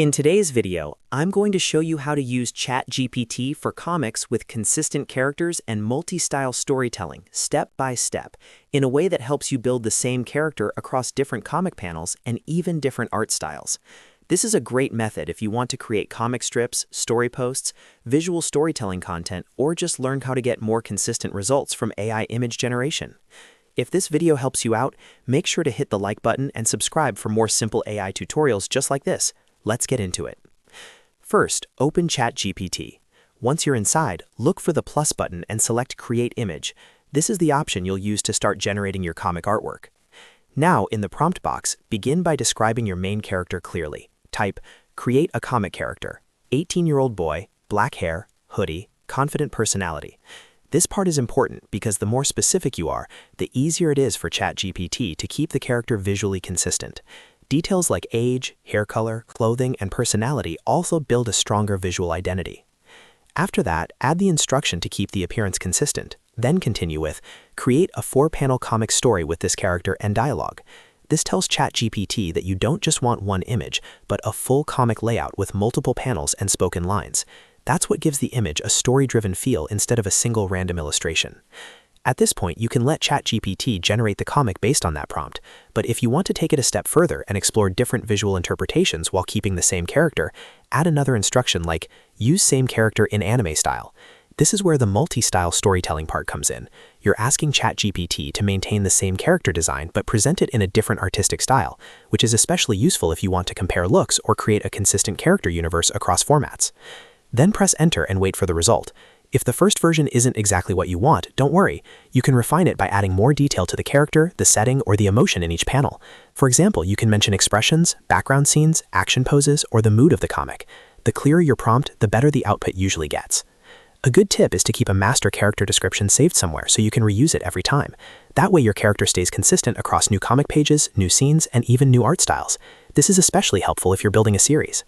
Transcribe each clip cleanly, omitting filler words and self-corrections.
In today's video, I'm going to show you how to use ChatGPT for comics with consistent characters and multi-style storytelling, step by step, in a way that helps you build the same character across different comic panels and even different art styles. This is a great method if you want to create comic strips, story posts, visual storytelling content, or just learn how to get more consistent results from AI image generation. If this video helps you out, make sure to hit the like button and subscribe for more simple AI tutorials just like this. Let's get into it. First, open ChatGPT. Once you're inside, look for the plus button and select Create Image. This is the option you'll use to start generating your comic artwork. Now, in the prompt box, begin by describing your main character clearly. Type, Create a comic character, 18-year-old boy, black hair, hoodie, confident personality. This part is important because the more specific you are, the easier it is for ChatGPT to keep the character visually consistent. Details like age, hair color, clothing, and personality also build a stronger visual identity. After that, add the instruction to keep the appearance consistent. Then continue with, create a 4-panel comic story with this character and dialogue. This tells ChatGPT that you don't just want one image, but a full comic layout with multiple panels and spoken lines. That's what gives the image a story-driven feel instead of a single random illustration. At this point, you can let ChatGPT generate the comic based on that prompt, but if you want to take it a step further and explore different visual interpretations while keeping the same character, add another instruction like, use same character in anime style. This is where the multi-style storytelling part comes in. You're asking ChatGPT to maintain the same character design but present it in a different artistic style, which is especially useful if you want to compare looks or create a consistent character universe across formats. Then press Enter and wait for the result. If the first version isn't exactly what you want, don't worry. You can refine it by adding more detail to the character, the setting, or the emotion in each panel. For example, you can mention expressions, background scenes, action poses, or the mood of the comic. The clearer your prompt, the better the output usually gets. A good tip is to keep a master character description saved somewhere so you can reuse it every time. That way your character stays consistent across new comic pages, new scenes, and even new art styles. This is especially helpful if you're building a series.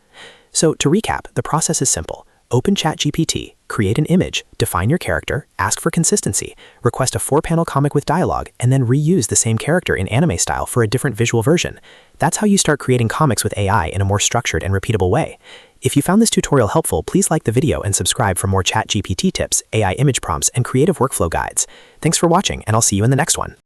So to recap, the process is simple. Open ChatGPT, create an image, define your character, ask for consistency, request a 4-panel comic with dialogue, and then reuse the same character in anime style for a different visual version. That's how you start creating comics with AI in a more structured and repeatable way. If you found this tutorial helpful, please like the video and subscribe for more ChatGPT tips, AI image prompts, and creative workflow guides. Thanks for watching, and I'll see you in the next one.